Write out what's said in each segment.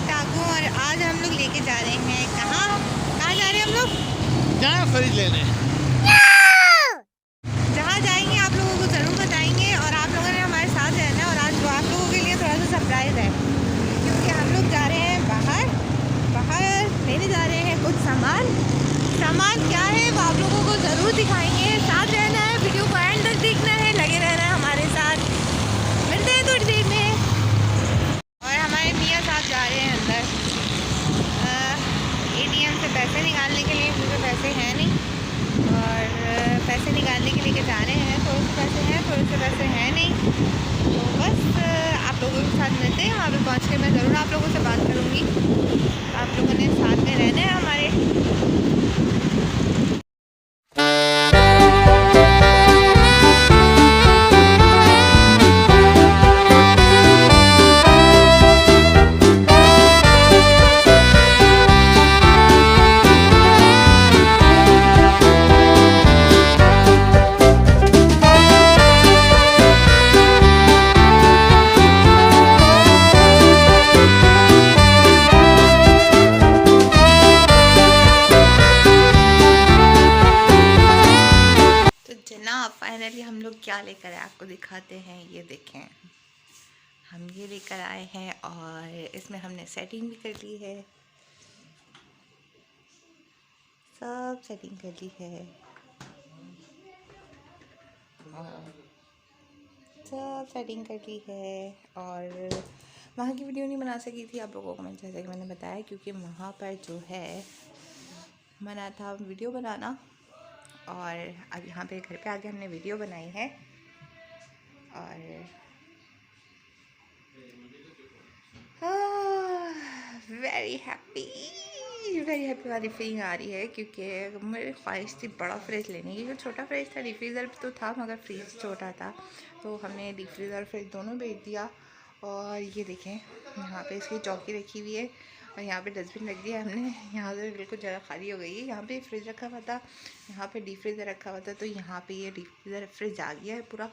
ठीक ठाक हूँ। और आज हम लोग लेके जा रहे हैं कहाँ जा रहे हैं हम लोग? क्या खरीद लेने जहाँ जाएंगे आप लोगों को ज़रूर बताएंगे। और आप लोगों ने हमारे साथ रहना है। और आज आप लोगों के लिए थोड़ा सा सरप्राइज़ है, क्योंकि हम लोग जा रहे हैं बाहर लेने जा रहे हैं कुछ सामान क्या है वो आप लोगों को ज़रूर दिखाएंगे। साथ रहना है, वीडियो को एंड तक देखना है, लगे रहना है हमारे साथ। मिलते हैं थोड़ी देर में। और हमारे मियाँ साथ जा रहे हैं अंदर एटीएम से पैसे निकालने के लिए, क्योंकि पैसे हैं नहीं। और पैसे निकालने के लिए जा रहे हैं। थोड़े से पैसे हैं, थोड़े से पैसे हैं नहीं। तो बस आप लोगों के साथ मिलते हैं। वहाँ पे पहुँच के मैं ज़रूर आप लोगों से बात करूँगी। आप लोगों ने साथ में रहना है हमारे। फाइनली हम लोग क्या लेकर आए आपको दिखाते हैं। ये देखें, हम ये लेकर आए हैं और इसमें हमने सेटिंग भी कर ली है। सब सेटिंग कर ली है और सब सेटिंग कर ली है। और वहाँ की वीडियो नहीं बना सकी थी आप लोगों को, मैं जैसे कि मैंने बताया, क्योंकि वहाँ पर जो है मना था वीडियो बनाना। और अब यहाँ पे घर पे आके हमने वीडियो बनाई है। और वेरी हैप्पी वाली फीलिंग आ रही है, क्योंकि मेरी ख्वाहिश थी बड़ा फ्रिज लेने की। जो छोटा फ्रिज था, डीप फ्रीज़र तो था मगर फ्रिज छोटा था, तो हमने डीप फ्रीज़र और फ्रिज दोनों बेच दिया। और ये देखें, यहाँ पे इसकी चौकी रखी हुई है और यहाँ पे डस्टबिन रख दिया हमने। यहाँ से बिल्कुल जगह खाली हो गई है। यहाँ पे फ्रिज रखा हुआ था, यहाँ पे डीप फ्रीज़र रखा हुआ था, तो यहाँ पे ये डीप फ्रीज़र फ्रिज आ गया है पूरा,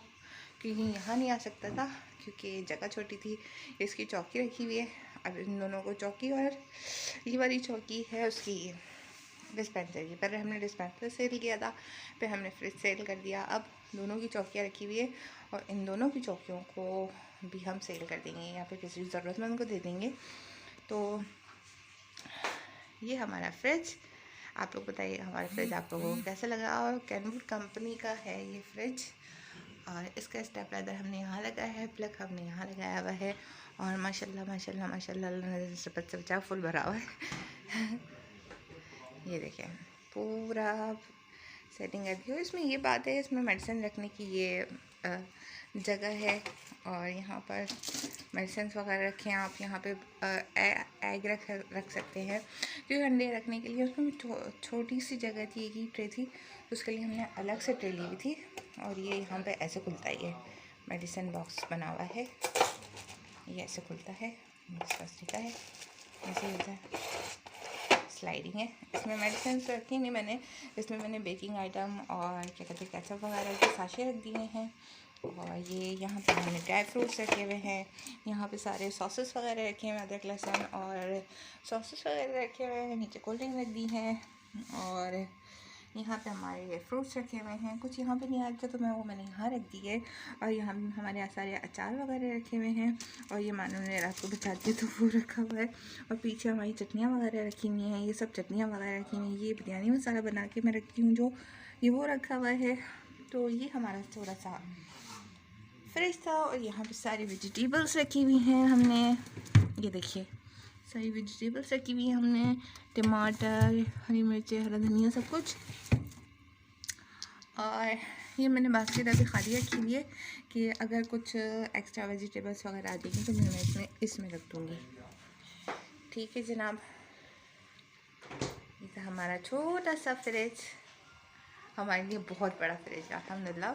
क्योंकि यहाँ नहीं आ सकता था क्योंकि जगह छोटी थी। इसकी चौकी रखी हुई है। अब इन दोनों को चौकी, और ये वाली चौकी है उसकी डिस्पेंसर की। पहले हमने डिस्पेंसर सेल किया था, फिर हमने फ्रिज सेल कर दिया। अब दोनों की चौकियाँ रखी हुई है और इन दोनों की चौकियों को भी हम सेल कर देंगे या फिर किसी ज़रूरतमंद को दे देंगे। तो ये हमारा फ्रिज, आप लोग बताइए हमारा फ्रिज आप लोगों को कैसा लगा। और कैनवुड कंपनी का है ये फ्रिज। और इसका स्टेपलाइजर हमने यहाँ लगाया है, प्लग हमने यहाँ लगाया हुआ है। और माशाल्लाह माशाल्लाह माशाल्लाह से बच्चा फुल भरा हुआ है। ये देखें, पूरा सेटिंग कर दी। और इसमें ये बात है, इसमें मेडिसिन रखने की ये जगह है। और यहाँ पर मेडिसिन वगैरह रखें आप। यहाँ पे एग रख सकते हैं, क्योंकि अंडे रखने के लिए उसमें छोटी सी जगह थी, एक ही ट्रे थी, उसके लिए हमने अलग से ट्रे ली हुई थी। और ये यहाँ पे ऐसे खुलता है, ये मेडिसिन बॉक्स बना हुआ है, ये ऐसे खुलता है, प्लास्टिक का है, ऐसे होता है, स्लाइडिंग है। इसमें मेडिसिन तो रखी नहीं मैंने, इसमें मैंने बेकिंग आइटम और क्या कहते हैं केचप वगैरह के साशे रख दिए हैं। और ये यहाँ पे हमने ड्राई फ्रूट्स रखे हुए हैं। यहाँ पे सारे सॉसेस वगैरह रखे हुए हैं, अदरक लहसुन और सॉसेस वगैरह रखे हुए हैं। नीचे कोल्ड ड्रिंक रख दी है। और यहाँ पे हमारे ये फ्रूट्स रखे हुए हैं। कुछ यहाँ पे नहीं आ रहा तो मैंने यहाँ रख दी है। और यहाँ हमारे यहाँ सारे अचार वगैरह रखे हुए हैं। और ये मानो ने रात को बचा दिया तो वो रखा हुआ है। और पीछे हमारी चटनियाँ वगैरह रखी हुई हैं, ये सब चटनियाँ वगैरह रखी हुई हैं। ये बिरयानी मसाला बना के मैं रखती हूँ, जो ये वो रखा हुआ है। तो ये हमारा थोड़ा सा फ्रिज था। और यहाँ पे सारी वेजिटेबल्स रखी हुई हैं हमने, ये देखिए सारी वेजिटेबल्स रखी हुई हैं हमने, टमाटर, हरी मिर्चें, हरा धनिया, सब कुछ। और ये मैंने बास्केट अभी खाली रखी हुई है कि अगर कुछ एक्स्ट्रा वेजिटेबल्स वगैरह आ जाएंगी तो मैं इसमें रख दूँगी। ठीक है जनाब, ये था हमारा छोटा सा फ्रिज, हमारे लिए बहुत बड़ा फ्रिज है अल्हम्दुलिल्लाह।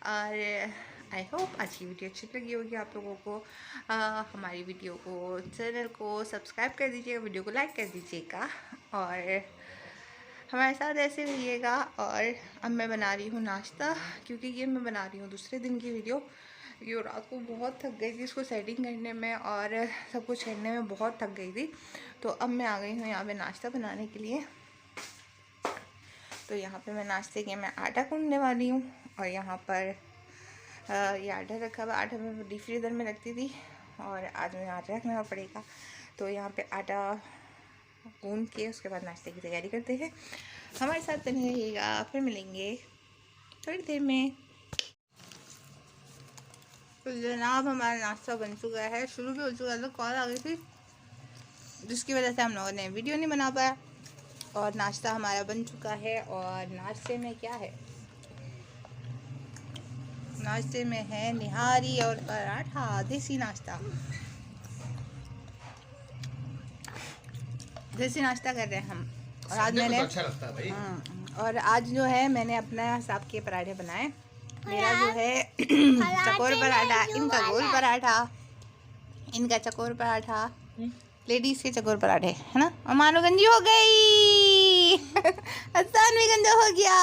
और आई होप आज की वीडियो अच्छी लगी होगी आप लोगों को। हमारी वीडियो को, चैनल को सब्सक्राइब कर दीजिएगा, वीडियो को लाइक कर दीजिएगा और हमारे साथ ऐसे रहिएगा। और अब मैं बना रही हूँ नाश्ता, क्योंकि ये मैं बना रही हूँ दूसरे दिन की वीडियो, ये रात को बहुत थक गई थी इसको सेटिंग करने में और सब कुछ करने में बहुत थक गई थी। तो अब मैं आ गई हूँ यहाँ पे नाश्ता बनाने के लिए। तो यहाँ पे मैं नाश्ते के मैं आटा गूँधने वाली हूँ और यहाँ पर ये आटा रखा हुआ। आटा मैं डीप फ्रीजर में रखती थी और आज मुझे आटा रखना पड़ेगा। तो यहाँ पे आटा गूँध के उसके बाद नाश्ते की तैयारी करते हैं। हमारे साथ बने रहिएगा, फिर मिलेंगे थोड़ी देर में। तो जनाब हमारा नाश्ता बन चुका है, शुरू भी हो चुका है। तो कॉल आ गई थी जिसकी वजह से हम लोगों ने वीडियो नहीं बना पाया। और नाश्ता हमारा बन चुका है। और नाश्ते में क्या है? नाश्ते में है निहारी और पराठा, देसी नाश्ता। देसी नाश्ता कर रहे हैं हम। और आज मैंने अच्छा लगता है भाई। और आज जो है मैंने अपना हिसाब के पराठे बनाए। मेरा जो है चकोर पराठा, इनका गोल पराठा, इनका चकोर पराठा, लेडीज के चकोर पराठे है ना। और मानो गंजी हो गई हसन भी गंजा हो गया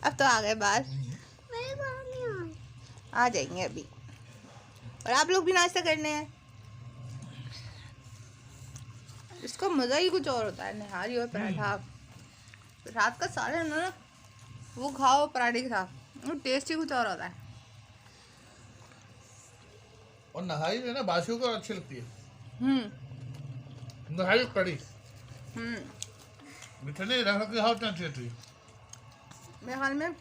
अब तो आ गए बाहर, आ जाएंगे अभी। और आप लोग भी नाश्ता करने हैं। इसका मज़ा ही कुछ और होता है, निहारी और पराठा। रात का सारा ना वो खाओ पराठे के साथ, वो टेस्ट ही कुछ और होता है। और नहारी जो है ना बासियों को अच्छी लगती है। नहारी कड़ी मिठने रख के खाओ तो अच्छी लगती है। मेरे ख्याल में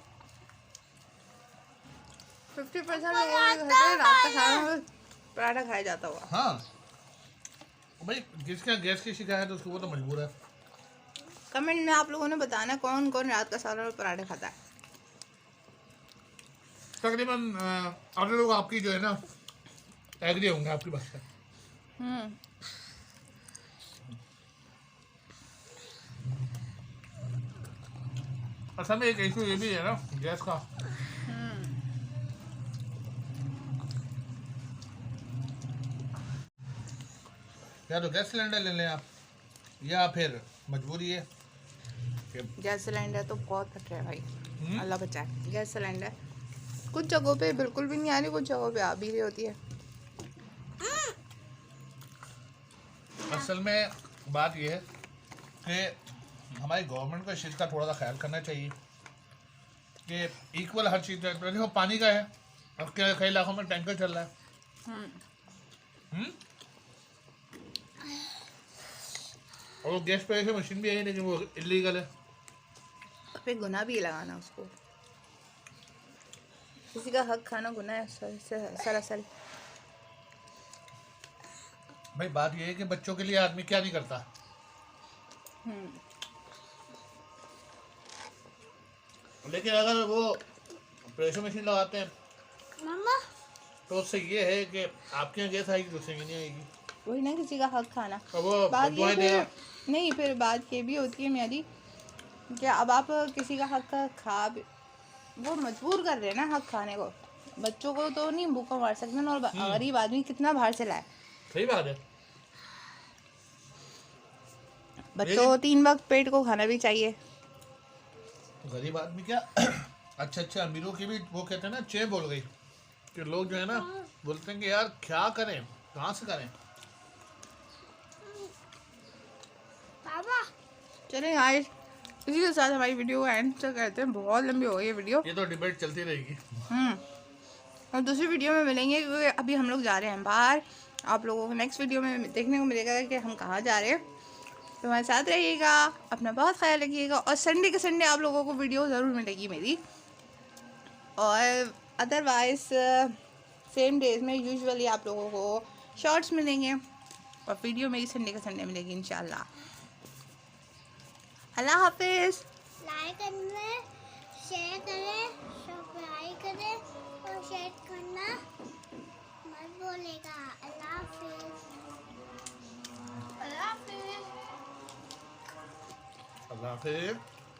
50% लोगों के घर पे रात का खाना पराठा खाया जाता होगा। हाँ भाई, जिसका गैस की शिकायत है उसको वो तो मजबूर है। कमेंट में आप लोगों ने बताना कौन कौन रात का सालन और पराठे खाता है। तकरीबन आधे लोग आपकी जो है ना एग्री होंगे आपकी बात से। असल में एक इशू ये भी है ना गैस का। या तो गैस सिलेंडर ले लें आप, या फिर मजबूरी है। गैस सिलेंडर तो बहुत खतरा है भाई, अल्लाह बचाए। गैस सिलेंडर कुछ जगहों पे बिल्कुल भी नहीं आ रही, कुछ जगहों पे आ भी रही होती है। असल में बात यह है कि हमारी गवर्नमेंट को इस चीज़ का थोड़ा सा ख्याल करना चाहिए कि इक्वल हर चीज़ है। देखो पानी का है, अब कई इलाकों में टैंकर चल रहा है। और वो गैस पे ऐसे मशीन भी है लेकिन वो इलीगल है। फिर गुनाह भी लगाना उसको, किसी का हक खाना गुनाह है सरासर। भाई बात ये है कि बच्चों के लिए आदमी क्या नहीं करता। लेकिन अगर वो प्रेशर मशीन लगाते हैं मामा तो उससे ये है कि आपके यहाँ गैस आएगी, दूसरे की नहीं आएगी। वही ना, किसी का हक खाना। वो बात ये फिर नहीं, फिर बात ये भी होती है मेरी कि अब आप किसी का हक खा, वो मजबूर कर रहे हैं ना हक खाने को। बच्चों को तो नहीं भूखा मार सकते ना, और गरीब आदमी कितना बाहर से लाए। सही बात है, बच्चों को 3 वक्त पेट को खाना भी चाहिए। गरीब आदमी क्या अच्छे अमीरों की भी वो कहते हैं ना चे बोल गई कि लोग जो है ना बोलते हैं कि यार क्या करें, कहाँ से करें। चलें यार, इसी के साथ हमारी वीडियो को एंड से करते हैं। बहुत लंबी हो गई है वीडियो, ये तो डिबेट चलती रहेगी। और दूसरी वीडियो में मिलेंगे क्योंकि अभी हम लोग जा रहे हैं बाहर। आप लोगों को नेक्स्ट वीडियो में देखने को मिलेगा कि हम कहाँ जा रहे हैं। तो हमारे साथ रहिएगा, अपना बहुत ख्याल रखिएगा। और संडे के संडे आप लोगों को वीडियो ज़रूर मिलेगी मेरी। और अदरवाइज़ सेम डेज में यूजुअली आप लोगों को शॉर्ट्स मिलेंगे और वीडियो मेरी संडे के संडे मिलेगी इंशाल्लाह। अल्लाह हाफिज़। लाइक करें, शेयर करें, सब्सक्राइब करें और शेयर करना मत भूलिएगा। अल्लाह हाफिज़। अल्लाह हाफिज़। अल्लाह हाफिज़।